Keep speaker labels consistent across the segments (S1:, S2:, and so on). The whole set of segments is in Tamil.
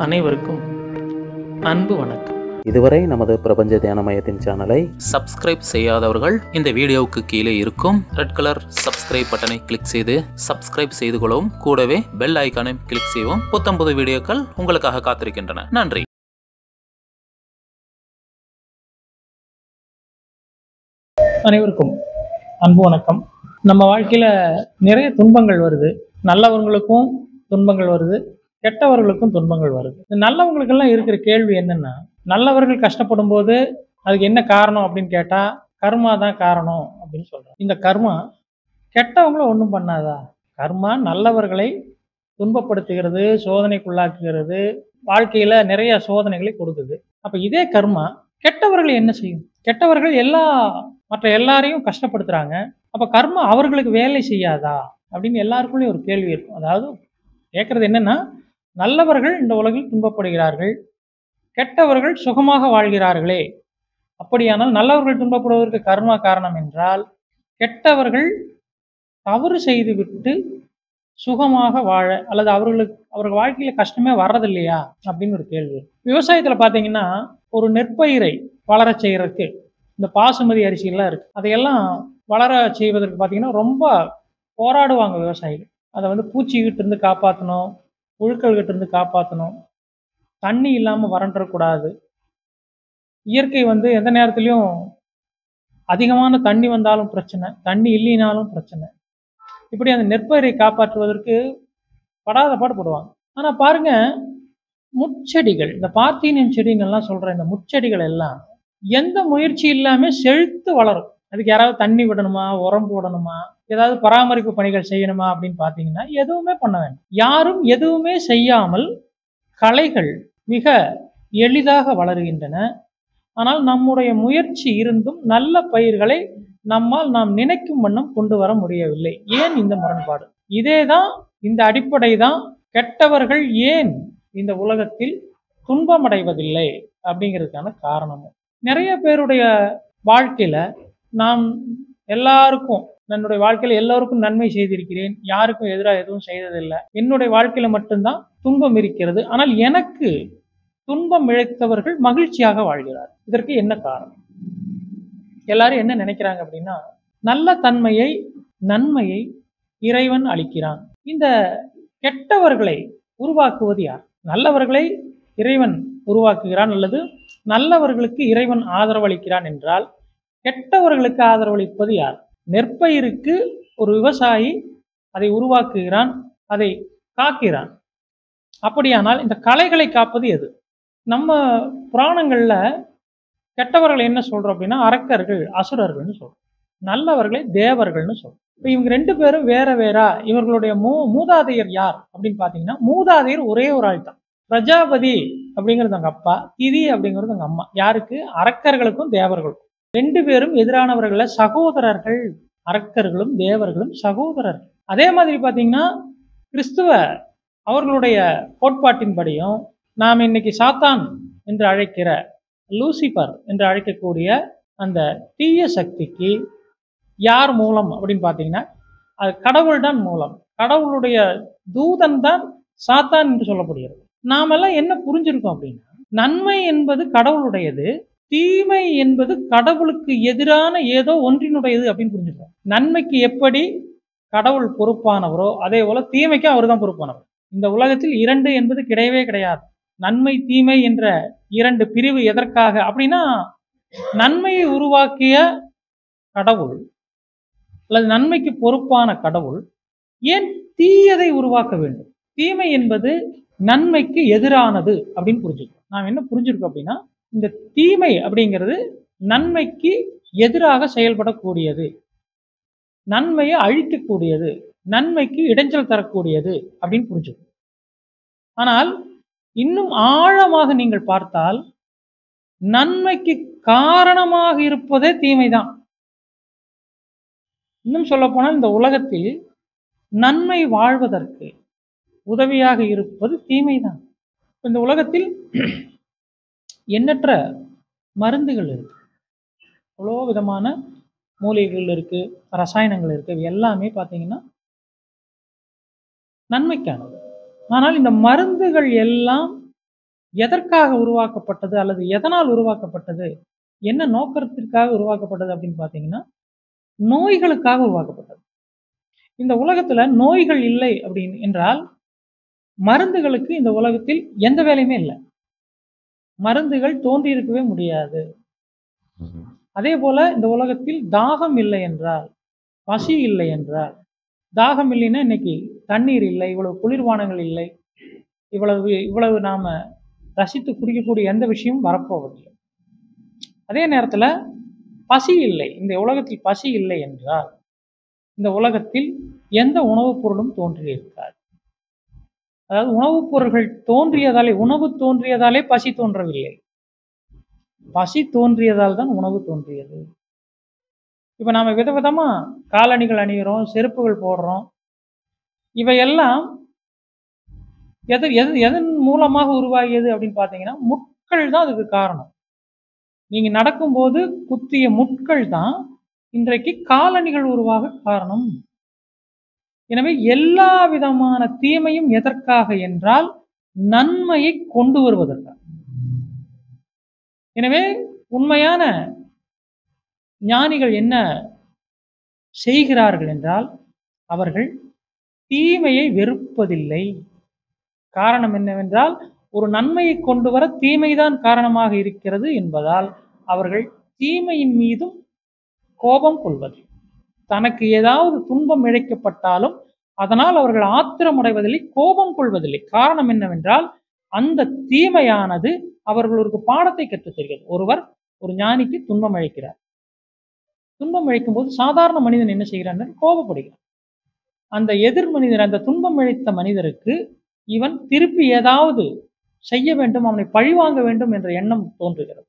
S1: அனைவருக்கும் அன்பு வணக்கம்.
S2: இதுவரை நமது பிரபஞ்ச தியான மையத்தின் சேனலை
S1: சப்ஸ்கிரைப் செய்யாதவர்கள் இந்த வீடியோவுக்கு கீழே இருக்கும் ரெட் கலர் சப்ஸ்கிரைப் பட்டனை கிளிக் செய்து சப்ஸ்கிரைப் செய்து கொள்ளவும், கூடவே பெல் ஐக்கானை கிளிக் செய்யவும். புத்தம்புது வீடியோக்கள் உங்களுக்காக காத்திருக்கின்றன. நன்றி.
S3: அனைவருக்கும் அன்பு வணக்கம். நம்ம வாழ்க்கையில் நிறைய துன்பங்கள் வருது. நல்லவர்களுக்கும் துன்பங்கள் வருது, கெட்டவர்களுக்கும் துன்பங்கள் வருது. இந்த நல்லவங்களுக்கெல்லாம் இருக்கிற கேள்வி என்னன்னா, நல்லவர்கள் கஷ்டப்படும் போது அதுக்கு என்ன காரணம் அப்படின்னு கேட்டால் கர்மா தான் காரணம் அப்படின்னு சொல்கிறோம். இந்த கர்மா கெட்டவங்களும் ஒன்றும் பண்ணாதா? கர்மா நல்லவர்களை துன்பப்படுத்துகிறது, சோதனைக்குள்ளாக்குகிறது, வாழ்க்கையில் நிறைய சோதனைகளை கொடுக்குது. அப்போ இதே கர்மா கெட்டவர்கள் என்ன செய்யும்? கெட்டவர்கள் மற்ற எல்லாரையும் கஷ்டப்படுத்துறாங்க. அப்போ கர்மா அவர்களுக்கு வேலை செய்யாதா அப்படின்னு எல்லாருக்குள்ளேயும் ஒரு கேள்வி இருக்கும். அதாவது கேட்கறது என்னன்னா, நல்லவர்கள் இந்த உலகில் துன்பப்படுகிறார்கள், கெட்டவர்கள் சுகமாக வாழ்கிறார்களே. அப்படியானால் நல்லவர்கள் துன்பப்படுவதற்கு கர்மா காரணம் என்றால், கெட்டவர்கள் தவறு செய்துவிட்டு சுகமாக வாழ அல்லது அவர்கள் வாழ்க்கையில கஷ்டமே வர்றதில்லையா அப்படின்னு ஒரு கேள்வி. விவசாயத்துல பாத்தீங்கன்னா, ஒரு நெற்பயிரை வளர செய்யறதுக்கு இந்த பாசுமதி அரிசியெல்லாம் இருக்கு. அதையெல்லாம் வளர செய்வதற்கு பார்த்தீங்கன்னா ரொம்ப போராடுவாங்க விவசாயிகள். அதை பூச்சிக்கிட்ட இருந்து காப்பாற்றணும், புழுக்கள்கிட்ட இருந்து காப்பாற்றணும், தண்ணி இல்லாமல் வறண்டக்கூடாது. இயற்கை எந்த நேரத்துலையும் அதிகமான தண்ணி வந்தாலும் பிரச்சனை, தண்ணி இல்லைனாலும் பிரச்சனை. இப்படி அந்த நெற்பயிரை காப்பாற்றுவதற்கு படாத பாடுபடுவாங்க. ஆனால் பாருங்க, முட்செடிகள், இந்த பார்த்தீனியம் செடிங்கள்லாம் சொல்கிற இந்த முட்செடிகள் எல்லாம் எந்த முயற்சி இல்லாமல் செழித்து வளரும். அதுக்கு யாராவது தண்ணி விடணுமா, உரம் போடணுமா, ஏதாவது பராமரிப்பு பணிகள் செய்யணுமா அப்படின்னு பார்த்தீங்கன்னா எதுவுமே பண்ண வேண்டாம். யாரும் எதுவுமே செய்யாமல் களைகள் மிக எளிதாக வளருகின்றன. ஆனால் நம்முடைய முயற்சி இருந்தும் நல்ல பயிர்களை நாம் நினைக்கும் வண்ணம் கொண்டு வர முடியவில்லை. ஏன் இந்த முரண்பாடு? இதேதான், இந்த அடிப்படை தான் கெட்டவர்கள் ஏன் இந்த உலகத்தில் துன்பமடைவதில்லை அப்படிங்கிறதுக்கான காரணமும். நிறைய பேருடைய வாழ்க்கையில நான் எல்லாருக்கும், என்னுடைய வாழ்க்கையில எல்லோருக்கும் நன்மை செய்திருக்கிறேன், யாருக்கும் எதிராக எதுவும் செய்ததில்லை, என்னுடைய வாழ்க்கையில மட்டும்தான் துன்பம் இருக்கிறது, ஆனால் எனக்கு துன்பம் இழைத்தவர்கள் மகிழ்ச்சியாக வாழ்கிறார். இதற்கு என்ன காரணம்? எல்லாரும் என்ன நினைக்கிறாங்க அப்படின்னா, நல்ல நன்மையை இறைவன் அளிக்கிறான். இந்த கெட்டவர்களை உருவாக்குவது யார்? நல்லவர்களை இறைவன் உருவாக்குகிறான், அல்லது நல்லவர்களுக்கு இறைவன் ஆதரவளிக்கிறான் என்றால், கெட்டவர்களுக்கு ஆதரவளிப்பது யார்? நெற்பயிருக்கு ஒரு விவசாயி அதை உருவாக்குகிறான், அதை காக்கிறான். அப்படியானால் இந்த களைகளை காப்பது எது? நம்ம புராணங்கள்ல கெட்டவர்கள் என்ன சொல்றோம் அப்படின்னா, அரக்கர்கள், அசுரர்கள்னு சொல்றோம். நல்லவர்களை தேவர்கள்னு சொல்றோம். இப்போ இவங்க ரெண்டு பேரும் வேற இவர்களுடைய மூதாதையர் யார் அப்படின்னு பார்த்தீங்கன்னா, மூதாதையர் ஒரே ஒரு ஆள் தான். பிரஜாபதி அப்படிங்கிறது அவங்க அப்பா, திதி அப்படிங்கிறது அவங்க அம்மா. யாருக்கு? அரக்கர்களுக்கும் தேவர்களுக்கும். ரெண்டு பேரும் எதிரானவர்கள சகோதரர்கள். அரக்கர்களும் தேவர்களும் சகோதரர்கள். அதே மாதிரி பார்த்தீங்கன்னா, கிறிஸ்துவ அவர்களுடைய கோட்பாட்டின்படியும் நாம் இன்னைக்கு சாத்தான் என்று அழைக்கிற, லூசிபர் என்று அழைக்கக்கூடிய அந்த தீய சக்திக்கு யார் மூலம் அப்படின்னு பார்த்தீங்கன்னா, அது கடவுள் தான் மூலம். கடவுளுடைய தூதன் தான் சாத்தான் என்று சொல்லப்படுகிறது. நாமெல்லாம் என்ன புரிஞ்சிருக்கோம் அப்படின்னா, நன்மை என்பது கடவுளுடையது, தீமை என்பது கடவுளுக்கு எதிரான ஏதோ ஒன்றினுடையது அப்படின்னு புரிஞ்சுக்கிறோம். நன்மைக்கு எப்படி கடவுள் பொறுப்பானவரோ அதே போல தீமைக்கு அவர் தான் பொறுப்பானவர். இந்த உலகத்தில் இரண்டு என்பது கிடையவே கிடையாது. நன்மை தீமை என்ற இரண்டு பிரிவு எதற்காக அப்படின்னா, நன்மையை உருவாக்கிய கடவுள் அல்லது நன்மைக்கு பொறுப்பான கடவுள் ஏன் தீயதை உருவாக்க வேண்டும்? தீமை என்பது நன்மைக்கு எதிரானது அப்படின்னு புரிஞ்சுக்கணும். நாம் என்ன புரிஞ்சிருக்கோம் அப்படின்னா, இந்த தீமை அப்படிங்கிறது நன்மைக்கு எதிராக செயல்படக்கூடியது, நன்மையை அழிக்கக்கூடியது, நன்மைக்கு இடைஞ்சல் தரக்கூடியது அப்படின்னு புரிஞ்சுக்கணும். ஆனால் இன்னும் ஆழமாக நீங்கள் பார்த்தால், நன்மைக்கு காரணமாக இருப்பதே தீமைதான். இன்னும் சொல்ல போனால், இந்த உலகத்தில் நன்மை வாழ்வதற்கு உதவியாக இருப்பது தீமைதான். இந்த உலகத்தில் எண்ணற்ற மருந்துகள் இருக்கு, அவ்வளோ விதமான மூலிகைகள் இருக்கு, ரசாயனங்கள் இருக்கு. எல்லாமே பார்த்தீங்கன்னா நன்மைக்கானது. ஆனால் இந்த மருந்துகள் எல்லாம் எதற்காக உருவாக்கப்பட்டது அல்லது எதனால் உருவாக்கப்பட்டது, என்ன நோக்கத்திற்காக உருவாக்கப்பட்டது அப்படின்னு பார்த்தீங்கன்னா, நோய்களுக்காக உருவாக்கப்பட்டது. இந்த உலகத்துல நோய்கள் இல்லை அப்படின்னு என்றால் மருந்துகளுக்கு இந்த உலகத்தில் எந்த வேலையுமே இல்லை. மருந்துகள் தோன்றியிருக்கவே முடியாது. அதே போல இந்த உலகத்தில் தாகம் இல்லை என்றால், பசி இல்லை என்றால், தாகம் இல்லைன்னா இன்னைக்கு தண்ணீர் இல்லை, இவ்வளவு குளிர்பானங்கள் இல்லை, இவ்வளவு நாம ரசித்து குடிக்கக்கூடிய எந்த விஷயமும் வரப்போவதில்லை. அதே நேரத்துல பசி இல்லை, இந்த உலகத்தில் பசி இல்லை என்றால் இந்த உலகத்தில் எந்த உணவுப் பொருளும் தோன்றியிருக்காது. அதாவது உணவுப் பொருள்கள் தோன்றியதாலே, உணவு தோன்றியதாலே பசி தோன்றவில்லை, பசி தோன்றியதால் தான் உணவு தோன்றியது. இப்ப நாம விதவிதமா காலணிகள் அணிகிறோம், செருப்புகள் போடுறோம். இவையெல்லாம் எதன் மூலமாக உருவாகியது அப்படின்னு பார்த்தீங்கன்னா, முட்கள் தான் அதுக்கு காரணம். நீங்க நடக்கும்போது குத்திய முட்கள் தான் இன்றைக்கு காலணிகள் உருவாக காரணம். எனவே எல்லா விதமான தீமையும் எதற்காக என்றால் நன்மையை கொண்டு வருவதற்காக. எனவே உண்மையான ஞானிகள் என்ன செய்கிறார்கள் என்றால் அவர்கள் தீமையை வெறுப்பதில்லை. காரணம் என்னவென்றால் ஒரு நன்மையை கொண்டு வர தீமைதான் காரணமாக இருக்கிறது என்பதால் அவர்கள் தீமையின் மீதும் கோபம் கொள்வதில்லை. தனக்கு ஏதாவது துன்பம் இழைக்கப்பட்டாலும் அதனால் அவர்கள் ஆத்திரம் அடைவதில்லை, கோபம் கொள்வதில்லை. காரணம் என்னவென்றால் அந்த தீமையானது அவர்களுக்கு பாடத்தை கற்றுத் தருகிறது. ஒரு ஞானிக்கு துன்பம் அழைக்கிறார். துன்பம் அழைக்கும் போது சாதாரண மனிதன் என்ன செய்கிறான்? கோபப்படுகிறான். அந்த எதிர் மனிதர், அந்த துன்பம் இழைத்த மனிதருக்கு இவன் திருப்பி ஏதாவது செய்ய வேண்டும், அவனை பழிவாங்க வேண்டும் என்ற எண்ணம் தோன்றுகிறது.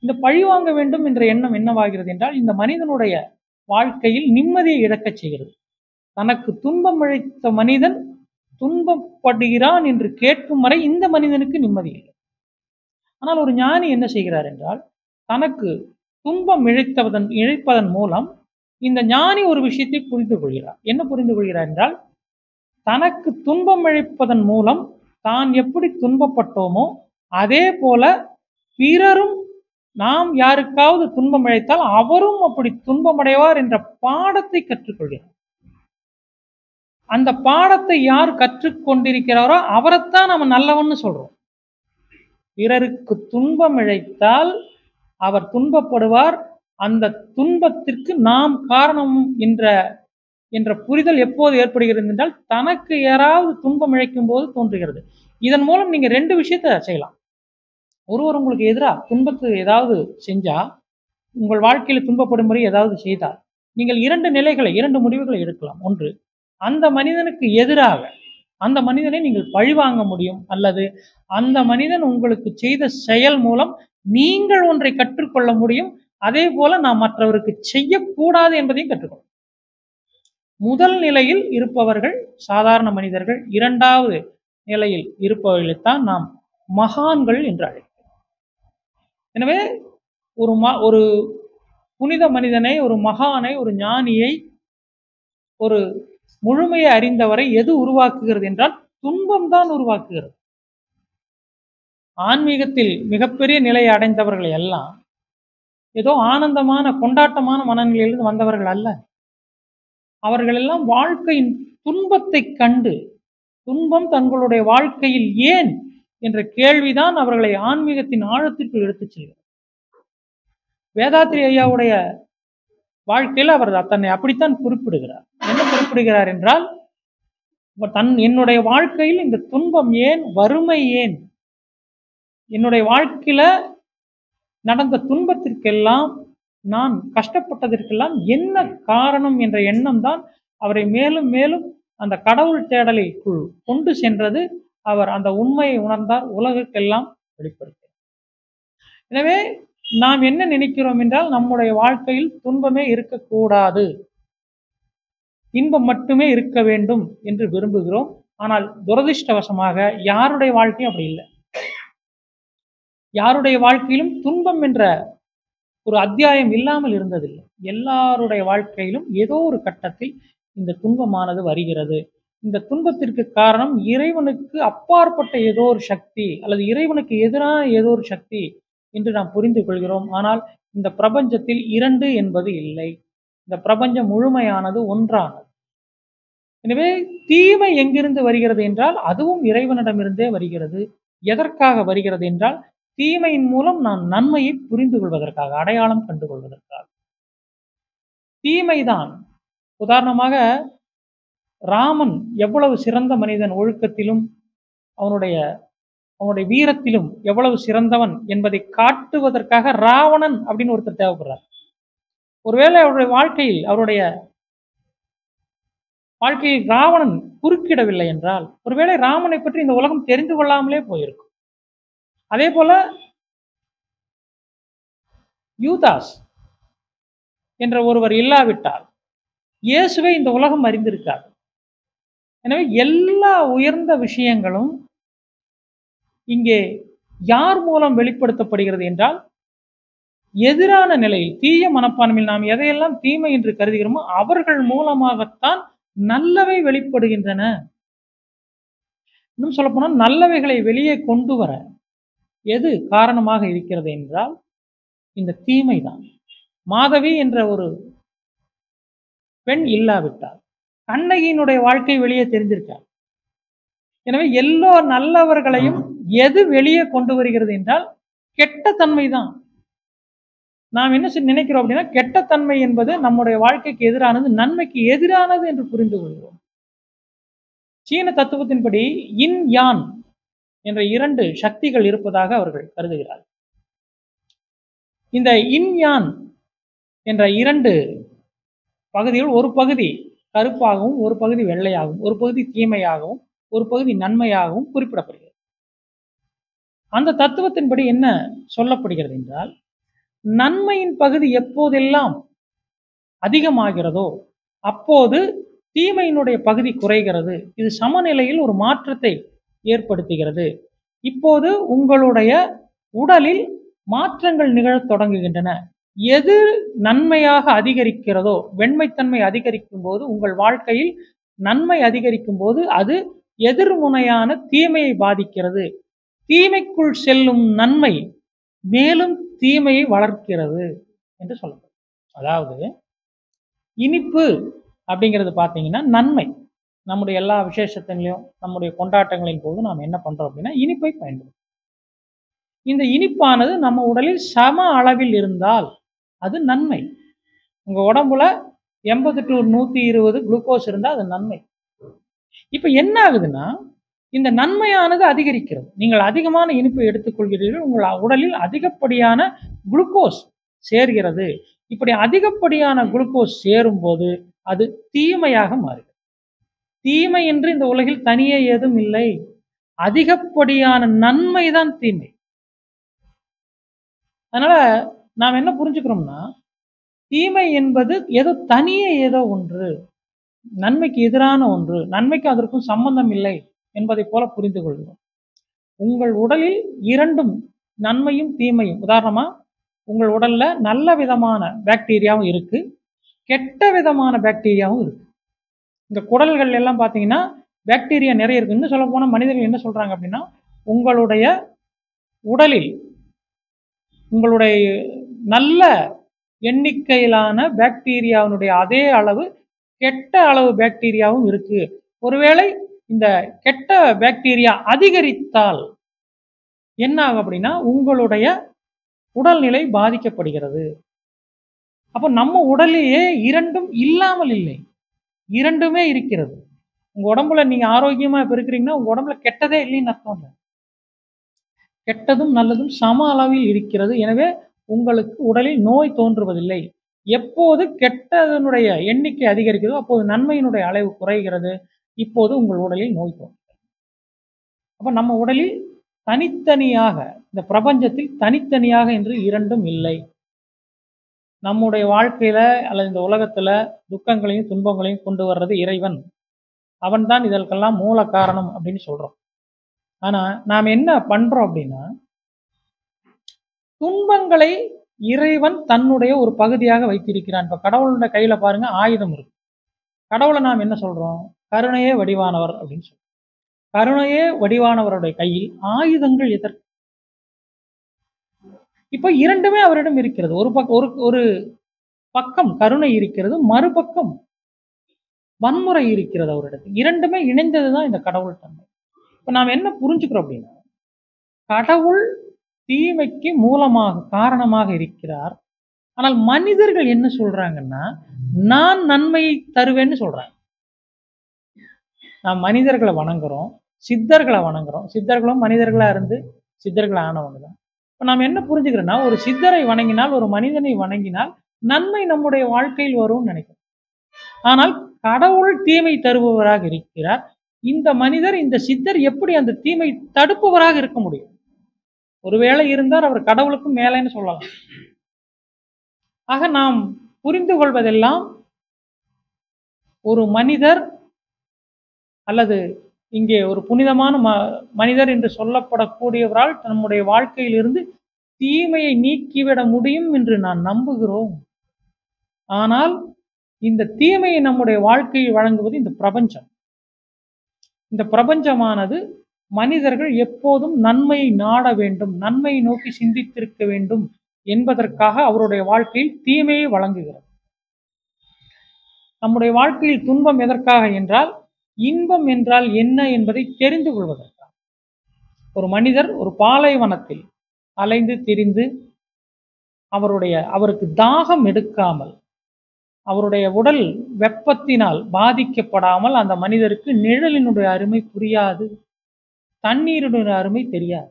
S3: இந்த பழிவாங்க வேண்டும் என்ற எண்ணம் என்னவாகிறது என்றால் இந்த மனிதனுடைய வாழ்க்கையில் நிம்மதியை இழக்கச் செய்கிறது. தனக்கு துன்பம் இழைத்த மனிதன் துன்பப்படுகிறான் என்று கேட்கும் வரை இந்த மனிதனுக்கு நிம்மதி இல்லை. ஆனால் ஒரு ஞானி என்ன செய்கிறார் என்றால் தனக்கு துன்பம் இழைப்பதன் மூலம் இந்த ஞானி ஒரு விஷயத்தை புரிந்து கொள்கிறார். என்ன புரிந்து கொள்கிறார் என்றால் தனக்கு துன்பம் இழைப்பதன் மூலம் தான் எப்படி துன்பப்பட்டோமோ அதே போல பிறரும் நாம் யாருக்காவது துன்பம் இழைத்தால் அவரும் அப்படி துன்பமடைவார் என்ற பாடத்தை கற்றுக்கொள்கிறார். அந்த பாடத்தை யார் கற்றுக்கொண்டிருக்கிறாரோ அவரைத்தான் நம்ம நல்லவன்னு சொல்றோம். பிறருக்கு துன்பம் இழைத்தால் அவர் துன்பப்படுவார், அந்த துன்பத்திற்கு நாம் காரணம் என்ற புரிதல் எப்போது ஏற்படுகிறது என்றால் தனக்கு யாராவது துன்பம் இழைக்கும் போது தோன்றுகிறது. இதன் மூலம் நீங்க ரெண்டு விஷயத்தை செய்யலாம். ஒருவர் உங்களுக்கு எதிராக துன்பத்து ஏதாவது செஞ்சா, உங்கள் வாழ்க்கையில துன்பப்படும்படி ஏதாவது செய்தால் நீங்கள் இரண்டு முடிவுகளை எடுக்கலாம். ஒன்று, அந்த மனிதனுக்கு எதிராக அந்த மனிதனை நீங்கள் பழிவாங்க முடியும், அல்லது அந்த மனிதன் உங்களுக்கு செய்த செயல் மூலம் நீங்கள் ஒன்றை கற்றுக்கொள்ள முடியும். அதே போல நாம் மற்றவருக்கு செய்யக்கூடாது என்பதையும் கற்றுக்கொள்ளும். முதல் நிலையில் இருப்பவர்கள் சாதாரண மனிதர்கள், இரண்டாவது நிலையில் இருப்பவர்களைத்தான் நாம் மகான்கள் என்று அழைக்கிறோம். எனவே ஒரு புனித மனிதனை, ஒரு மகானை, ஒரு ஞானியை, ஒரு முழுமையை அறிந்தவரை எது உருவாக்குகிறது என்றால் துன்பம் தான் உருவாக்குகிறது. ஆன்மீகத்தில் மிகப்பெரிய நிலையை அடைந்தவர்கள் எல்லாம் ஏதோ ஆனந்தமான கொண்டாட்டமான மனநிலையிலிருந்து வந்தவர்கள் அல்ல. அவர்கள் எல்லாம் வாழ்க்கையின் துன்பத்தை கண்டு, துன்பம் தங்களுடைய வாழ்க்கையில் ஏன் என்ற கேள்விதான் அவர்களை ஆன்மீகத்தின் ஆழத்திற்குள் எடுத்துச் செல்கிறது. வேதாத்ரி ஐயாவுடைய வாழ்க்கையில் அவர் தன்னை அப்படித்தான் குறிப்பிடுகிறார். என்ன குறிப்பிடுகிறார் என்றால் என்னுடைய வாழ்க்கையில் இந்த துன்பம் ஏன், வறுமை ஏன், என்னுடைய வாழ்க்கையில நடந்த துன்பத்திற்கெல்லாம், நான் கஷ்டப்பட்டதற்கெல்லாம் என்ன காரணம் என்ற எண்ணம் தான் அவரை மேலும் மேலும் அந்த கடவுள் தேடலைக்குள் கொண்டு சென்றது. அவர் அந்த உண்மையை உணர்ந்தார், உலகுக்கெல்லாம் வெளிப்படுத்தார். எனவே நாம் என்ன நினைக்கிறோம் என்றால் நம்முடைய வாழ்க்கையில் துன்பமே இருக்கக்கூடாது, இன்பம் மட்டுமே இருக்க வேண்டும் என்று விரும்புகிறோம். ஆனால் துரதிர்ஷ்டவசமாக யாருடைய வாழ்க்கையும் அப்படி இல்லை. யாருடைய வாழ்க்கையிலும் துன்பம் என்ற ஒரு அத்தியாயம் இல்லாமல் இருந்ததில்லை. எல்லாருடைய வாழ்க்கையிலும் ஏதோ ஒரு கட்டத்தில் இந்த துன்பமானது வருகிறது. இந்த துன்பத்திற்கு காரணம் இறைவனுக்கு அப்பாற்பட்ட ஏதோ ஒரு சக்தி அல்லது இறைவனுக்கு எதிரான ஏதோ ஒரு சக்தி என்று நாம் புரிந்து கொள்கிறோம். ஆனால் இந்த பிரபஞ்சத்தில் இரண்டு என்பது இல்லை. இந்த பிரபஞ்சம் முழுமையானது, ஒன்றானது. எனவே தீமை எங்கிருந்து வருகிறது என்றால் அதுவும் இறைவனிடமிருந்தே வருகிறது. எதற்காக வருகிறது என்றால் தீமையின் மூலம் நாம் நன்மையை புரிந்து கொள்வதற்காக, அடையாளம் கண்டு கொள்வதற்காக. தீமைதான். உதாரணமாக ராமன் எவ்வளவு சிறந்த மனிதன், ஒழுக்கத்திலும் அவனுடைய வீரத்திலும் எவ்வளவு சிறந்தவன் என்பதை காட்டுவதற்காக ராவணன் அப்படின்னு ஒருத்தர் தேவைப்படுறார். ஒருவேளை அவருடைய வாழ்க்கையில் ராவணன் குறுக்கிடவில்லை என்றால் ஒருவேளை ராமனை பற்றி இந்த உலகம் தெரிந்து கொள்ளாமலே போயிருக்கும். அதே போல யூதாஸ் என்ற ஒருவர் இல்லாவிட்டால் இயேசுவை இந்த உலகம் அறிந்திருக்காது. எனவே எல்லா உயர்ந்த விஷயங்களும் இங்கே யார் மூலம் வெளிப்படுத்தப்படுகிறது என்றால் எதிரான நிலையில், தீய மனப்பான்மையில் நாம் எதையெல்லாம் தீமை என்று கருதுகிறோமோ அவர்கள் மூலமாகத்தான் நல்லவை வெளிப்படுகின்றன. இன்னும் சொல்லப்போனால் நல்லவைகளை வெளியே கொண்டு வர எது காரணமாக இருக்கிறது என்றால் இந்த தீமைதான். மாதவி என்ற ஒரு பெண் இல்லாவிட்டால் கண்ணகியினுடைய வாழ்க்கை வெளியே தெரிஞ்சிருக்கார். எனவே எல்லா நல்லவர்களையும் எது வெளியே கொண்டு வருகிறது என்றால் கெட்ட தன்மை தான். நாம் என்ன நினைக்கிறோம் அப்படின்னா கெட்டத்தன்மை என்பது நம்முடைய வாழ்க்கைக்கு எதிரானது, நன்மைக்கு எதிரானது என்று புரிந்து கொள்கிறோம். சீன தத்துவத்தின்படி இன் யான் என்ற இரண்டு சக்திகள் இருப்பதாக அவர்கள் கருதுகிறார்கள். இந்த இன் யான் என்ற இரண்டு பகுதிகள், ஒரு பகுதி கருப்பாகவும் ஒரு பகுதி வெள்ளையாகவும், ஒரு பகுதி தீமையாகவும் ஒரு பகுதி நன்மையாகவும் குறிப்பிடப்படுகிறது. அந்த தத்துவத்தின்படி என்ன சொல்லப்படுகிறது என்றால் நன்மையின் பகுதி எப்போதெல்லாம் அதிகமாகிறதோ அப்போது தீமையினுடைய பகுதி குறைகிறது. இது சமநிலையில் ஒரு மாற்றத்தை ஏற்படுத்துகிறது. இப்போது உங்களுடைய உடலில் மாற்றங்கள் நிகழத் தொடங்குகின்றன. எது நன்மையாக அதிகரிக்கிறதோ, வெண்மைத்தன்மை அதிகரிக்கும் போது, உங்கள் வாழ்க்கையில் நன்மை அதிகரிக்கும் போது அது எதிர்முனையான தீமையை பாதிக்கிறது. தீமைக்குள் செல்லும் நன்மை மேலும் தீமையை வளர்க்கிறது என்று சொல்லப்படும். அதாவது இனிப்பு அப்படிங்கிறது பார்த்தீங்கன்னா நன்மை. நம்முடைய எல்லா விசேஷத்திலையும் நம்முடைய கொண்டாட்டங்களின் போது நாம் என்ன பண்றோம் அப்படின்னா இனிப்பை பயன்படுத்தும். இந்த இனிப்பானது நம்ம உடலில் சம அளவில் இருந்தால் அது நன்மை. உங்க உடம்புல 80 to 120 குளுக்கோஸ் இருந்தால் அது நன்மை. இப்ப என்ன ஆகுதுன்னா இந்த நன்மையானது அதிகரிக்கிறது. நீங்கள் அதிகமான இனிப்பை எடுத்துக்கொள்கிறீர்கள், உங்கள் உடலில் அதிகப்படியான குளுக்கோஸ் சேர்கிறது. இப்படி அதிகப்படியான குளுக்கோஸ் சேரும் போது அது தீமையாக மாறுகிறது. தீமை என்று இந்த உலகில் தனியே ஏதும் இல்லை. அதிகப்படியான நன்மை தான் தீமை. அதனால நாம் என்ன புரிஞ்சுக்கிறோம்னா தீமை என்பது ஏதோ தனியே ஏதோ ஒன்று, நன்மைக்கு எதிரான ஒன்று, நன்மைக்கு அதற்கும் சம்பந்தம் இல்லை என்பதை போல புரிந்து கொள்கிறோம். உங்கள் உடலில் இரண்டும் நன்மையும் தீமையும், உதாரணமா உங்கள் உடல்ல நல்ல விதமான பாக்டீரியாவும் இருக்கு, கெட்ட விதமான பாக்டீரியாவும் இருக்கு. இந்த குடல்கள் எல்லாம் பார்த்தீங்கன்னா பாக்டீரியா நிறைய இருக்கு. இன்னும் சொல்ல போனா மனிதர்கள் என்ன சொல்றாங்க அப்படின்னா உங்களுடைய உடலில் உங்களுடைய நல்ல எண்ணிக்கையிலான பாக்டீரியாவினுடைய அதே அளவு கெட்ட அளவு பாக்டீரியாவும் இருக்கு. ஒருவேளை இந்த கெட்ட பாக்டீரியா அதிகரித்தால் என்ன ஆகும் அப்படின்னா உங்களுடைய உடல்நிலை பாதிக்கப்படுகிறது. அப்போ நம்ம உடலிலேயே இரண்டும் இல்லாமல் இல்லை, இரண்டுமே இருக்கிறது. உங்க உடம்புல நீங்க ஆரோக்கியமா இப்ப இருக்கிறீங்கன்னா உங்க உடம்புல கெட்டதே இல்லைன்னு அர்த்தம் இல்லை. கெட்டதும் நல்லதும் சம அளவில் இருக்கிறது. எனவே உங்களுக்கு உடலில் நோய் தோன்றுவதில்லை. எப்போது கெட்டதனுடைய எண்ணிக்கை அதிகரிக்கிறதோ அப்போது நன்மையினுடைய அளவு குறைகிறது. இப்போது உங்கள் உடலில் நோய் தோன்றுகிறது. அப்ப நம்ம உடலில் தனித்தனியாக, இந்த பிரபஞ்சத்தில் தனித்தனியாக என்று இரண்டும் இல்லை. நம்முடைய வாழ்க்கையில அல்லது இந்த உலகத்துல துக்கங்களையும் துன்பங்களையும் கொண்டு வர்றது இறைவன். அவன் தான் இதற்கெல்லாம் மூல காரணம் அப்படின்னு சொல்றோம். ஆனா நாம் என்ன பண்றோம் அப்படின்னா துன்பங்களை இறைவன் தன்னுடைய ஒரு பகுதியாக வைத்திருக்கிறான். இப்ப கடவுளுடைய கையில பாருங்க ஆயுதம் இருக்கு. கடவுளை நாம் என்ன சொல்றோம்? கருணையே வடிவானவர் அப்படின்னு சொல்லி. கருணையே வடிவானவருடைய கையில் ஆயுதங்கள் எதற்கு? இப்ப இரண்டுமே அவரிடம் இருக்கிறது. ஒரு பக்கம் கருணை இருக்கிறது, மறுபக்கம் வன்முறை இருக்கிறது அவரிடத்தில். இரண்டுமே இணைந்ததுதான் இந்த கடவுள் தன்மை. இப்ப நாம் என்ன புரிஞ்சுக்கிறோம் அப்படின்னா, கடவுள் தீமைக்கு மூலமாக காரணமாக இருக்கிறார். ஆனால் மனிதர்கள் என்ன சொல்றாங்கன்னா, நான் நன்மையை தருவேன்னு சொல்றாங்க. நாம் மனிதர்களை வணங்குறோம், சித்தர்களை வணங்குறோம். சித்தர்களும் மனிதர்களா இருந்து சித்தர்கள் ஆனவங்க தான். இப்ப நாம் என்ன புரிஞ்சுக்கிறோம்னா, ஒரு சித்தரை வணங்கினால், ஒரு மனிதனை வணங்கினால் நன்மை நம்முடைய வாழ்க்கையில் வரும்னு நினைக்கிறோம். ஆனால் கடவுள் தீமை தருபவராக இருக்கிறார். இந்த மனிதர், இந்த சித்தர் எப்படி அந்த தீமை தடுப்பவராக இருக்க முடியும்? ஒருவேளை இருந்தால் அவர் கடவுளுக்கும் மேலேன்னு சொல்லலாம். ஆக நாம் புரிந்து கொள்வதெல்லாம், ஒரு மனிதர் அல்லது இங்கே ஒரு புனிதமான மனிதர் என்று சொல்லப்படக்கூடியவரால் நம்முடைய வாழ்க்கையிலிருந்து தீமையை நீக்கிவிட முடியும் என்று நான் நம்புகிறோம். ஆனால் இந்த தீமையை நம்முடைய வாழ்க்கையில் வழங்குவது இந்த பிரபஞ்சம். இந்த பிரபஞ்சமானது மனிதர்கள் எப்போதும் நன்மையை நாட வேண்டும், நன்மையை நோக்கி சிந்தித்திருக்க வேண்டும் என்பதற்காக அவருடைய வாழ்க்கையில் தீமையை வழங்குகிறது. நம்முடைய வாழ்க்கையில் துன்பம் எதற்காக என்றால், இன்பம் என்றால் என்ன என்பதை தெரிந்து கொள்வதற்காக. ஒரு மனிதர் ஒரு பாலைவனத்தில் அலைந்து திரிந்து அவருக்கு தாகம் எடுக்காமல், அவருடைய உடல் வெப்பத்தினால் பாதிக்கப்படாமல் அந்த மனிதருக்கு நிழலினுடைய அருமை புரியாது, தண்ணீரினுடைய அருமை தெரியாது.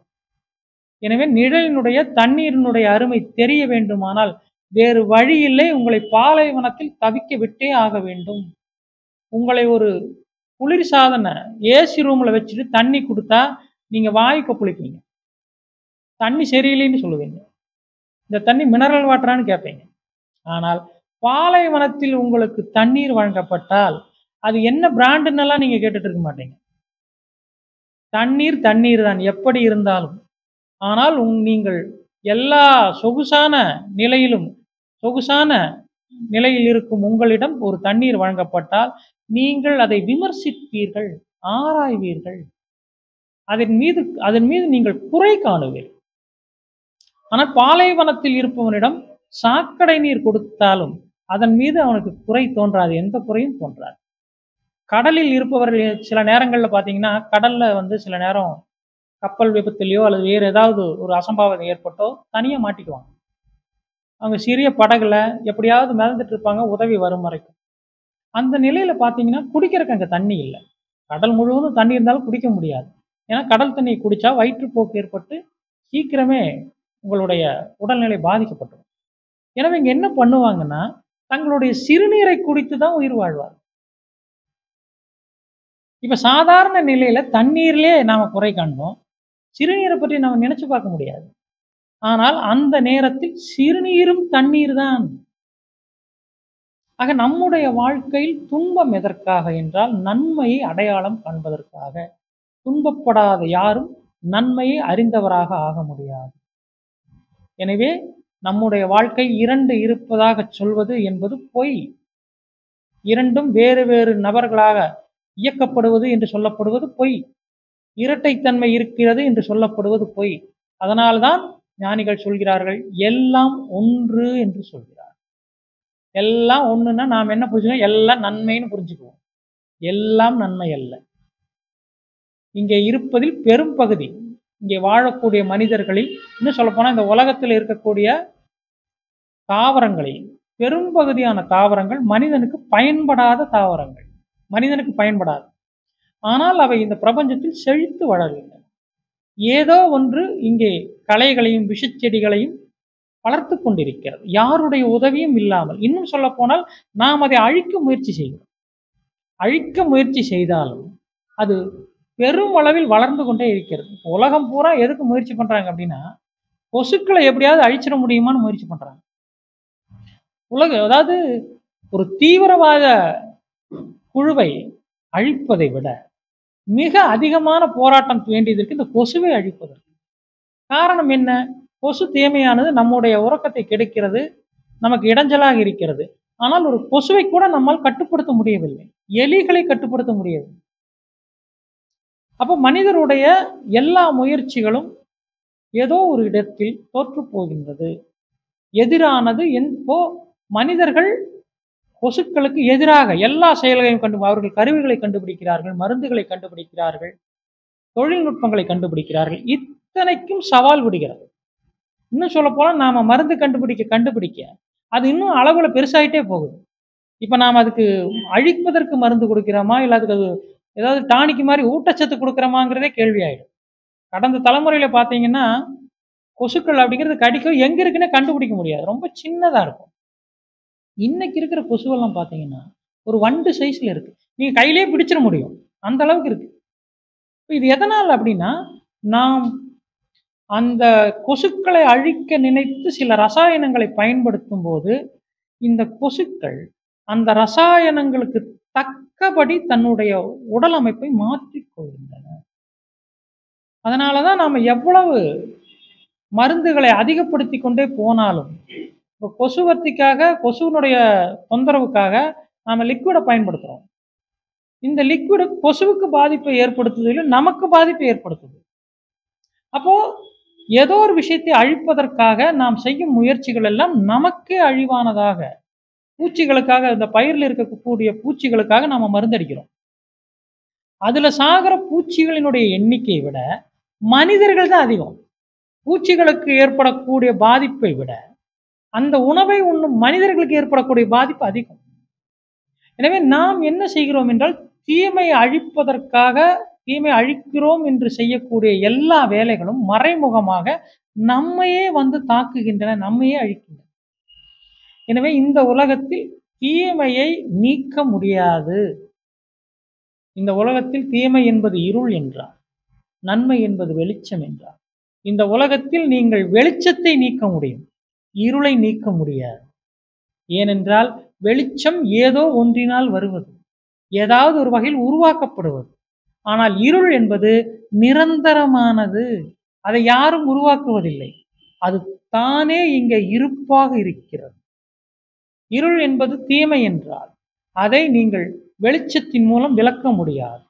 S3: எனவே நிழலினுடைய தண்ணீரினுடைய அருமை தெரிய வேண்டுமானால் வேறு வழி இல்லை, உங்களை பாலைவனத்தில் தவிக்க விட்டே ஆக வேண்டும். உங்களை ஒரு குளிர்சாதன ஏசி ரூம்ல வச்சுட்டு தண்ணி கொடுத்தா நீங்க வாய் கொப்பளிப்பீங்க, தண்ணி சரியில்லைன்னு சொல்லுவீங்க, இந்த தண்ணி மினரல் வாட்டரான்னு கேட்பீங்க. ஆனால் பாலைவனத்தில் உங்களுக்கு தண்ணீர் வழங்கப்பட்டால் அது என்ன பிராண்டுன்னெல்லாம் நீங்க கேட்டுட்டு இருக்க மாட்டீங்க. தண்ணீர் தண்ணீர் தான் எப்படி இருந்தாலும். ஆனால் நீங்கள் எல்லா சொகுசான நிலையில் இருக்கும் உங்களிடம் ஒரு தண்ணீர் வழங்கப்பட்டால் நீங்கள் அதை விமர்சிப்பீர்கள், ஆராய்வீர்கள், அதன் மீது நீங்கள் குறை காணுவீர்கள். ஆனால் பாலைவனத்தில் இருப்பவனிடம் சாக்கடை நீர் கொடுத்தாலும் அதன் மீது அவனுக்கு குறை தோன்றாது, எந்த குறையும் தோன்றாது. கடலில் இருப்பவர்கள் சில நேரங்களில் பார்த்தீங்கன்னா, கடல்ல சில நேரம் கப்பல் விபத்துலையோ அல்லது வேறு ஏதாவது ஒரு அசம்பாவிதம் ஏற்பட்டோ தனியாக மாட்டிக்குவாங்க. அவங்க சிறிய படகுல எப்படியாவது மிதந்துட்டு இருப்பாங்க, உதவி வரும் வரைக்கும். அந்த நிலையில பார்த்தீங்கன்னா குடிக்கிறதுக்கு அங்கே தண்ணி இல்லை. கடல் முழுவதும் தண்ணி இருந்தாலும் குடிக்க முடியாது. ஏன்னா கடல் தண்ணி குடித்தா வயிற்றுப்போக்கு ஏற்பட்டு சீக்கிரமே உங்களுடைய உடல்நிலை பாதிக்கப்பட்டுரும். எனவே இங்கே என்ன பண்ணுவாங்கன்னா, தங்களுடைய சிறுநீரை குடித்து தான் உயிர் வாழ்வார். இப்போ சாதாரண நிலையில தண்ணீர்லே நாம குறை காண்போம், சிறுநீரை பற்றி நம்ம நினைச்சு பார்க்க முடியாது. ஆனால் அந்த நேரத்தில் சிறுநீரும் தண்ணீர் தான். ஆக நம்முடைய வாழ்க்கையில் துன்பம் எதற்காக என்றால், நன்மையை அடையாளம் காண்பதற்காக. துன்பப்படாத யாரும் நன்மையை அறிந்தவராக ஆக முடியாது. எனவே நம்முடைய வாழ்க்கை இரண்டு இருப்பதாக சொல்வது என்பது பொய். இரண்டும் வேறு வேறு நபர்களாக இயக்கப்படுவது என்று சொல்லப்படுவது பொய். இரட்டைத்தன்மை இருக்கிறது என்று சொல்லப்படுவது பொய். அதனால்தான் ஞானிகள் சொல்கிறார்கள், எல்லாம் ஒன்று என்று சொல்கிறார். எல்லாம் ஒண்ணுன்னா நாம் என்ன புரிஞ்சுக்கணும்? எல்லாம் நன்மைன்னு புரிஞ்சுக்குவோம். எல்லாம் நன்மை அல்ல. இங்கே இருப்பதில் பெரும் பகுதி, இங்கே வாழக்கூடிய மனிதர்களில், இன்னும் சொல்ல போனா இந்த உலகத்தில் இருக்கக்கூடிய தாவரங்களில் பெரும் பகுதியான தாவரங்கள் மனிதனுக்கு பயன்படாத தாவரங்கள், மனிதனுக்கு பயன்படாது. ஆனால் அவை இந்த பிரபஞ்சத்தில் செழித்து வளர்கின்றன. ஏதோ ஒன்று இங்கே களைகளையும் விஷச்செடிகளையும் வளர்த்து கொண்டிருக்கிறது, யாருடைய உதவியும் இல்லாமல். இன்னும் சொல்ல போனால் நாம் அதை அழிக்க முயற்சி செய்கிறோம். அழிக்க முயற்சி செய்தாலும் அது பெரும் அளவில் வளர்ந்து கொண்டே இருக்கிறது. உலகம் பூரா எதுக்கு முயற்சி பண்றாங்க அப்படின்னா, கொசுக்களை எப்படியாவது அழிச்சிட முடியுமான்னு முயற்சி பண்றாங்க. அதாவது ஒரு தீவிரவாத குழுவை அழிப்பதை விட மிக அதிகமான போராட்டம் வேண்டியதற்கு இந்த கொசுவை அழிப்பதற்கு. காரணம் என்ன? கொசு தீமையானது, நம்முடைய உறக்கத்தை கெடுக்கிறது, நமக்கு இடைஞ்சலாக இருக்கிறது. ஆனால் ஒரு கொசுவை கூட நம்மால் கட்டுப்படுத்த முடியவில்லை. எலிகளை கட்டுப்படுத்த முடியாது. அப்போ மனிதருடைய எல்லா முயற்சிகளும் ஏதோ ஒரு இடத்தில் தோற்று போகின்றது. எதிரானது இப்போ மனிதர்கள் கொசுக்களுக்கு எதிராக எல்லா செயல்களையும் அவர்கள் கருவிகளை கண்டுபிடிக்கிறார்கள், மருந்துகளை கண்டுபிடிக்கிறார்கள், தொழில்நுட்பங்களை கண்டுபிடிக்கிறார்கள். இத்தனைக்கும் சவால் விடுகிறது. இன்னும் சொல்ல போனா நாம மருந்து கண்டுபிடிக்க அது இன்னும் அளவுல பெருசாயிட்டே போகுது. இப்ப நாம அதுக்கு அழிப்பதற்கு மருந்து கொடுக்கிறோமா, இல்ல அதுக்கு அது ஏதாவது டானிக்கு மாதிரி ஊட்டச்சத்து கொடுக்குறோமாங்கிறதே கேள்வி ஆயிடும். கடந்த தலைமுறையில பாத்தீங்கன்னா கொசுக்கள் அப்படிங்கிறது கடிக்கும் எங்க இருக்குன்னே கண்டுபிடிக்க முடியாது, ரொம்ப சின்னதா இருக்கும். இன்னைக்கு இருக்கிற கொசுவெல்லாம் பாத்தீங்கன்னா ஒரு வண்டு சைஸ்ல இருக்கு, நீங்க கையிலேயே பிடிச்சிட முடியும், அந்த அளவுக்கு இருக்கு. இது எதனால் அப்படின்னா, நாம் அந்த கொசுக்களை அழிக்க நினைத்து சில ரசாயனங்களை பயன்படுத்தும் போது இந்த கொசுக்கள் அந்த ரசாயனங்களுக்கு தக்கபடி தன்னுடைய உடல் அமைப்பை மாற்றிக் கொள்கின்றன. அதனாலதான் நாம எவ்வளவு மருந்துகளை அதிகப்படுத்தி கொண்டே போனாலும் இப்போ கொசுவர்த்திக்காக கொசுவினுடைய தொந்தரவுக்காக நாம லிக்விடை பயன்படுத்துறோம். இந்த லிக்விடு கொசுவுக்கு பாதிப்பை ஏற்படுத்துவதில்லை, நமக்கு பாதிப்பை ஏற்படுத்துது. அப்போ ஏதோ ஒரு விஷயத்தை அழிப்பதற்காக நாம் செய்யும் முயற்சிகள் எல்லாம் நமக்கே அழிவானதாக, பூச்சிகளுக்காக, இந்த பயிரில் இருக்கக்கூடிய பூச்சிகளுக்காக நாம மருந்தடிக்கிறோம். அதுல சாகிற பூச்சிகளினுடைய எண்ணிக்கையை விட மனிதர்கள் தான் அதிகம். பூச்சிகளுக்கு ஏற்படக்கூடிய பாதிப்பை விட அந்த உணவை உண்ணும் மனிதர்களுக்கு ஏற்படக்கூடிய பாதிப்பு அதிகம். எனவே நாம் என்ன செய்கிறோம் என்றால், தீமையை அழிப்பதற்காக, தீமை அழிக்கிறோம் என்று செய்யக்கூடிய எல்லா வேலைகளும் மறைமுகமாக நம்மையே வந்து தாக்குகின்றன, நம்மையே அழிக்கின்றன. எனவே இந்த உலகத்தில் தீமையை நீக்க முடியாது. இந்த உலகத்தில் தீமை என்பது இருள் என்றார், நன்மை என்பது வெளிச்சம் என்றார். இந்த உலகத்தில் நீங்கள் வெளிச்சத்தை நீக்க முடியும், இருளை நீக்க முடியாது. ஏனென்றால் வெளிச்சம் ஏதோ ஒன்றினால் வருவது, ஏதாவது ஒரு வகையில் உருவாக்கப்படுவது. ஆனால் இருள் என்பது நிரந்தரமானது, அதை யாரும் உருவாக்குவதில்லை, அது தானே இங்கே இருப்பாக இருக்கிறது. இருள் என்பது தீமை என்றால் அதை நீங்கள் வெளிச்சத்தின் மூலம் விளக்க முடியாது.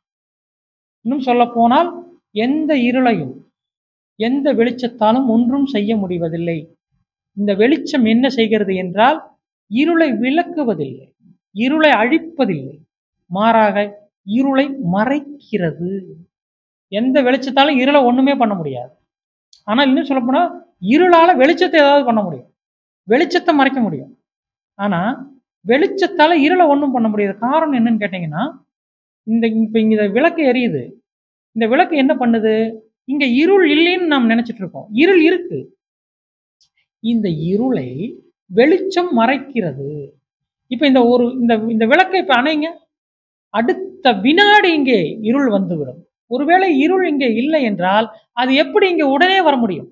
S3: இன்னும் சொல்ல போனால் எந்த இருளையும் எந்த வெளிச்சத்தாலும் ஒன்றும் செய்ய முடிவதில்லை. இந்த வெளிச்சம் என்ன செய்கிறது என்றால், இருளை விளக்குவதில்லை, இருளை அழிப்பதில்லை, மாறாக இருளை மறைக்கிறது. எந்த வெளிச்சத்தாலும் இருளை ஒண்ணுமே பண்ண முடியாது. ஆனால் இன்னும் சொல்ல போனா இருளால வெளிச்சத்தை ஏதாவது பண்ண முடியும், வெளிச்சத்தை மறைக்க முடியும். ஆனா வெளிச்சத்தால இருளை ஒன்றும் பண்ண முடியாது. காரணம் என்னன்னு கேட்டீங்கன்னா, இப்ப இங்க விளக்கு எரியுது, இந்த விளக்கு என்ன பண்ணுது, இங்க இருள் இல்லைன்னு நாம் நினைச்சிட்டு இருக்கோம், இருள் இருக்கு. இந்த இருளை வெளிச்சம் மறைக்கிறது. இப்ப இந்த விளக்கை இப்ப அணைங்க, அடுத்த வினாடி இங்கே இருள் வந்துவிடும். ஒருவேளை இருள் இங்கே இல்லை என்றால் அது எப்படி இங்கே உடனே வர முடியும்?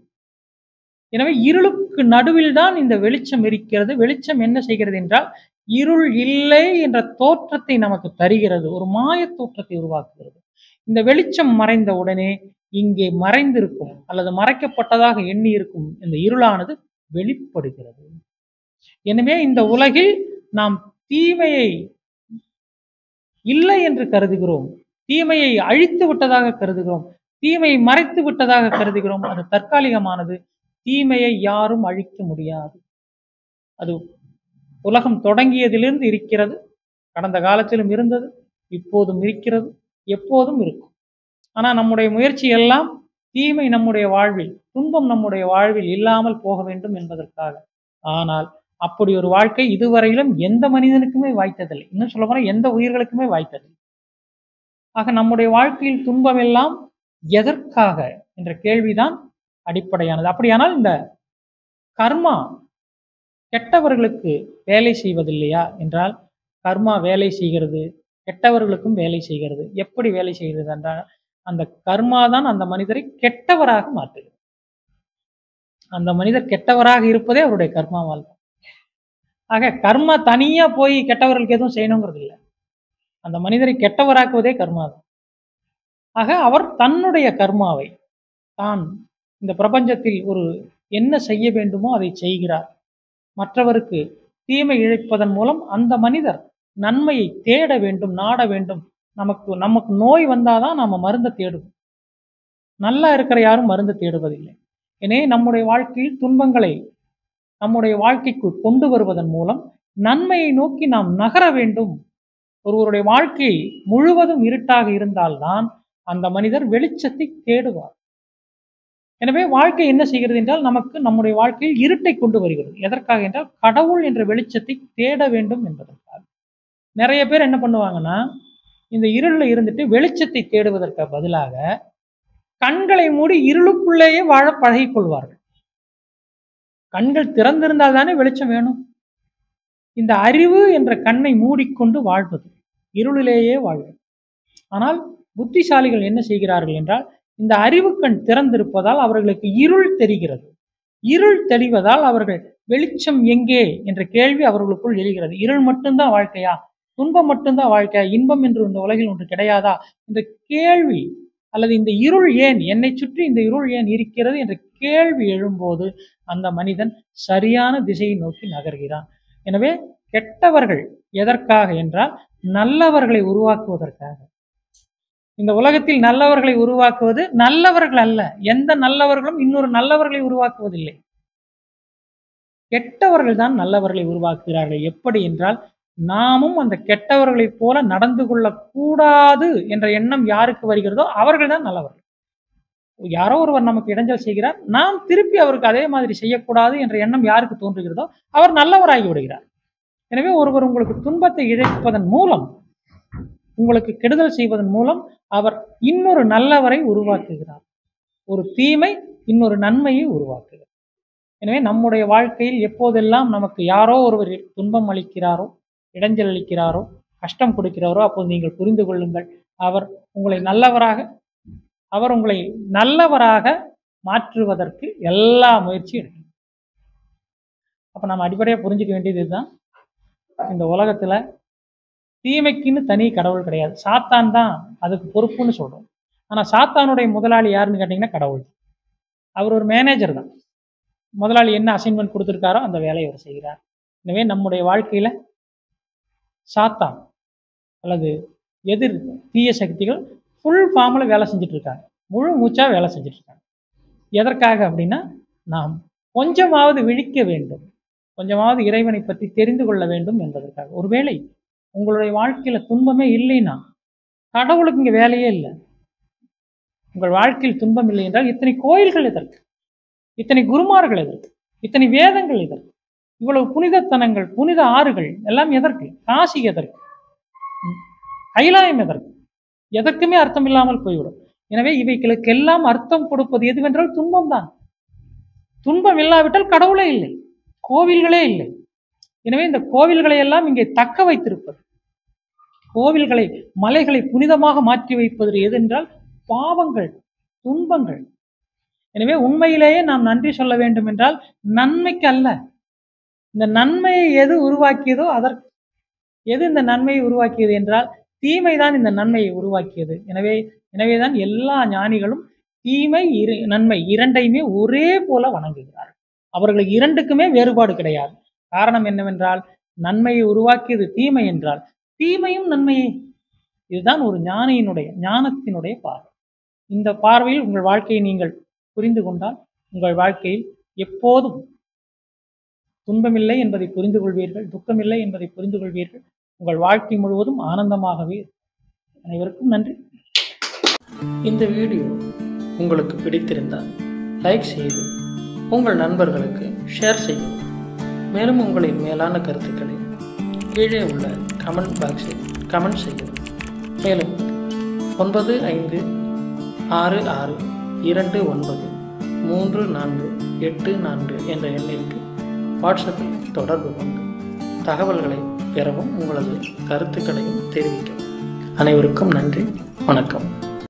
S3: எனவே இருளுக்கு நடுவில் தான் இந்த வெளிச்சம் இருக்கிறது. வெளிச்சம் என்ன செய்கிறது என்றால், இருள் இல்லை என்ற தோற்றத்தை நமக்கு தருகிறது, ஒரு மாய தோற்றத்தை உருவாக்குகிறது. இந்த வெளிச்சம் மறைந்த உடனே இங்கே மறைந்திருக்கும் அல்லது மறைக்கப்பட்டதாக எண்ணி இருக்கும் இந்த இருளானது வெளிப்படுகிறது. எனவே இந்த உலகில் நாம் தீமையை இல்லை என்று கருதுகிறோம், தீமையை அழித்து விட்டதாக கருதுகிறோம், தீமையை மறைத்து விட்டதாக கருதுகிறோம். அது தற்காலிகமானது. தீமையை யாரும் அழிக்க முடியாது. அது உலகம் தொடங்கியதிலிருந்து இருக்கிறது, கடந்த காலத்திலும் இருந்தது, இப்போதும் இருக்கிறது, எப்போதும் இருக்கும். ஆனா நம்முடைய முயற்சி எல்லாம் தீமை நம்முடைய வாழ்வில், துன்பம் நம்முடைய வாழ்வில் இல்லாமல் போக வேண்டும் என்பதற்காக. ஆனால் அப்படி ஒரு வாழ்க்கை இதுவரையிலும் எந்த மனிதனுக்குமே வாய்த்ததில்லை, இன்னும் சொல்ல போனா எந்த உயிர்களுக்குமே வாய்த்ததில்லை. ஆக நம்முடைய வாழ்க்கையில் துன்பம் எல்லாம் எதற்காக என்ற கேள்விதான் அடிப்படையானது. அப்படியானால் இந்த கர்மா கெட்டவர்களுக்கு வேலை செய்வதில்லையா என்றால், கர்மா வேலை செய்கிறது, கெட்டவர்களுக்கும் வேலை செய்கிறது. எப்படி வேலை செய்கிறது என்றால், அந்த கர்மா தான் அந்த மனிதரை கெட்டவராக மாற்றுகிறது. அந்த மனிதர் கெட்டவராக இருப்பதே அவருடைய கர்மாவால். ஆக கர்மா தனியா போய் கெட்டவர்களுக்கு எதுவும் செய்யணுங்கிறது இல்லை, அந்த மனிதரை கெட்டவராக்குவதே கர்மா தான். ஆக அவர் தன்னுடைய கர்மாவை தான் இந்த பிரபஞ்சத்தில் ஒரு என்ன செய்ய வேண்டுமோ அதை செய்கிறார். மற்றவருக்கு தீமை இழைப்பதன் மூலம் அந்த மனிதர் நன்மையை தேட வேண்டும், நாட வேண்டும். நமக்கு நோய் வந்தாதான் நாம மருந்தை தேடுவோம். நல்லா இருக்கிற யாரும் மருந்து தேடுவதில்லை. எனவே நம்முடைய வாழ்க்கையில் துன்பங்களை நம்முடைய வாழ்க்கைக்கு கொண்டு வருவதன் மூலம் நன்மையை நோக்கி நாம் நகர வேண்டும். ஒருவருடைய வாழ்க்கை முழுவதும் இருட்டாக இருந்தால்தான் அந்த மனிதர் வெளிச்சத்தை தேடுவார். எனவே வாழ்க்கை என்ன செய்கிறது என்றால் நமக்கு நம்முடைய வாழ்க்கையில் இருட்டை கொண்டு வருகிறது. எதற்காக என்றால் கடவுள் என்ற வெளிச்சத்தை தேட வேண்டும் என்பதற்காக. நிறைய பேர் என்ன பண்ணுவாங்கன்னா, இந்த இருளில் இருந்துட்டு வெளிச்சத்தை தேடுவதற்கு பதிலாக கண்களை மூடி இருளுக்குள்ளேயே வாழ பழகிக் கொள்வார்கள். கண்கள் திறந்திருந்தால் தானே வெளிச்சம் வேணும். இந்த அறிவு என்ற கண்ணை மூடிக்கொண்டு வாழ்வது, இருளிலேயே வாழ்வது. ஆனால் புத்திசாலிகள் என்ன செய்கிறார்கள் என்றால், இந்த அறிவு கண் திறந்திருப்பதால் அவர்களுக்கு இருள் தெரிகிறது. இருள் தெரிவதால் அவர்கள் வெளிச்சம் எங்கே என்ற கேள்வி அவர்களுக்குள் எழுகிறது. இருள் மட்டும்தான் வாழ்க்கையா, துன்பம் மட்டும்தான் வாழ்க்கையா, இன்பம் என்று இந்த உலகில் ஒன்று கிடையாதா என்ற கேள்வி, அல்லது இந்த இருள் ஏன் என்னை சுற்றி இந்த இருள் ஏன் இருக்கிறது என்ற கேள்வி எழும்போது அந்த மனிதன் சரியான திசையை நோக்கி நகர்கிறான். எனவே கெட்டவர்கள் எதற்காக என்றால் நல்லவர்களை உருவாக்குவதற்காக. இந்த உலகத்தில் நல்லவர்களை உருவாக்குவது நல்லவர்கள் அல்ல. எந்த நல்லவர்களும் இன்னொரு நல்லவர்களை உருவாக்குவதில்லை. கெட்டவர்கள் தான் நல்லவர்களை உருவாக்குகிறார்கள். எப்படி என்றால், நாமும் அந்த கெட்டவர்களைப் போல நடந்து கொள்ளக்கூடாது என்ற எண்ணம் யாருக்கு வருகிறதோ அவர்கள் தான் நல்லவர்கள். யாரோ ஒருவர் நமக்கு இடைஞ்சல் செய்கிறார், நாம் திருப்பி அவருக்கு அதே மாதிரி செய்யக்கூடாது என்ற எண்ணம் யாருக்கு தோன்றுகிறதோ அவர் நல்லவராகி விடுகிறார். எனவே ஒருவர் உங்களுக்கு துன்பத்தை இழைப்பதன் மூலம், உங்களுக்கு கெடுதல் செய்வதன் மூலம் அவர் இன்னொரு நல்லவரை உருவாக்குகிறார். ஒரு தீமை இன்னொரு நன்மையை உருவாக்குகிறார். எனவே நம்முடைய வாழ்க்கையில் எப்போதெல்லாம் நமக்கு யாரோ ஒருவர் துன்பம் அளிக்கிறாரோ, இடைஞ்சல் அளிக்கிறாரோ, கஷ்டம் கொடுக்கிறாரோ, அப்போது நீங்கள் புரிந்து கொள்ளுங்கள், அவர் உங்களை நல்லவராக மாற்றுவதற்கு எல்லா முயற்சியும் எடுக்கும். அப்ப நம்ம அடிப்படையாக புரிஞ்சுக்க வேண்டியது இதுதான். இந்த உலகத்துல தீமைக்குன்னு தனி கடவுள் கிடையாது. சாத்தான் தான் அதுக்கு பொறுப்புன்னு சொல்றோம். ஆனா சாத்தானுடைய முதலாளி யாருன்னு கேட்டீங்கன்னா கடவுள். அவர் ஒரு மேனேஜர் தான். முதலாளி என்ன அசைன்மெண்ட் கொடுத்துருக்காரோ அந்த வேலையை அவர் செய்கிறார். எனவே நம்முடைய வாழ்க்கையில சாத்தான் அல்லது எதிர் தீய சக்திகள் ஃபுல் ஃபார்மில் வேலை செஞ்சுட்டு இருக்காங்க, முழு மூச்சா வேலை செஞ்சுட்டு இருக்காங்க. எதற்காக அப்படின்னா, நாம் கொஞ்சமாவது விழிக்க வேண்டும், கொஞ்சமாவது இறைவனை பற்றி தெரிந்து கொள்ள வேண்டும் என்பதற்காக. ஒருவேளை உங்களுடைய வாழ்க்கையில துன்பமே இல்லைன்னா கடவுளுக்கு இங்க வேலையே இல்லை. உங்கள் வாழ்க்கையில் துன்பம் இல்லை என்றால் இத்தனை கோயில்கள் எதற்கு, இத்தனை குருமார்கள் எதற்கு, இத்தனை வேதங்கள் எதற்கு, இவ்வளவு புனிதத்தனங்கள், புனித ஆறுகள் எல்லாம் எதற்கு, காசி எதற்கு, கைலாயம் எதற்கு, எதற்குமே அர்த்தம் இல்லாமல் போய்விடும். எனவே இவைகளுக்கெல்லாம் அர்த்தம் கொடுப்பது எதுவென்றால் துன்பம் தான். துன்பம் இல்லாவிட்டால் கடவுளே இல்லை, கோவில்களே இல்லை. எனவே இந்த கோவில்களை எல்லாம் இங்கே தக்க வைத்திருப்பது, கோவில்களை மலைகளை புனிதமாக மாற்றி வைப்பது எதென்றால் பாவங்கள், துன்பங்கள். எனவே உண்மையிலேயே நாம் நன்றி சொல்ல வேண்டும் என்றால் நன்மைக்கு அல்ல. இந்த நன்மையை எது உருவாக்கியதோ அதற்கு, எது இந்த நன்மையை உருவாக்கியது என்றால் தீமைதான் இந்த நன்மையை உருவாக்கியது. எனவேதான் எல்லா ஞானிகளும் தீமை நன்மை இரண்டையுமே ஒரே போல வணங்குகிறார்கள். அவர்களுக்கு இரண்டுக்குமே வேறுபாடு கிடையாது. காரணம் என்னவென்றால், நன்மையை உருவாக்கியது தீமை என்றால் தீமையும் நன்மையே. இதுதான் ஒரு ஞானத்தினுடைய பார்வை. இந்த பார்வையில் உங்கள் வாழ்க்கையை நீங்கள் புரிந்து கொண்டால் உங்கள் வாழ்க்கையில் எப்போதும் துன்பமில்லை என்பதை புரிந்து கொள்வீர்கள், துக்கமில்லை என்பதை புரிந்து கொள்வீர்கள். உங்கள் வாழ்க்கை முழுவதும் ஆனந்தமாகவே இருக்கும். அனைவருக்கும் நன்றி. இந்த வீடியோ உங்களுக்கு பிடித்திருந்தால் லைக் செய்து உங்கள் நண்பர்களுக்கு ஷேர் செய்யவும். மேலும் உங்களின் மேலான கருத்துக்களை கீழே உள்ள கமெண்ட் பாக்ஸில் கமெண்ட் செய்யவும். மேலும் 9566293484 என்ற எண்ணிற்கு வாட்ஸ்அப்பில் தொடர்பு கொண்டு தகவல்களை பெறவும், உங்களது கருத்துக்களையும் தெரிவிக்கவும். அனைவருக்கும் நன்றி, வணக்கம்.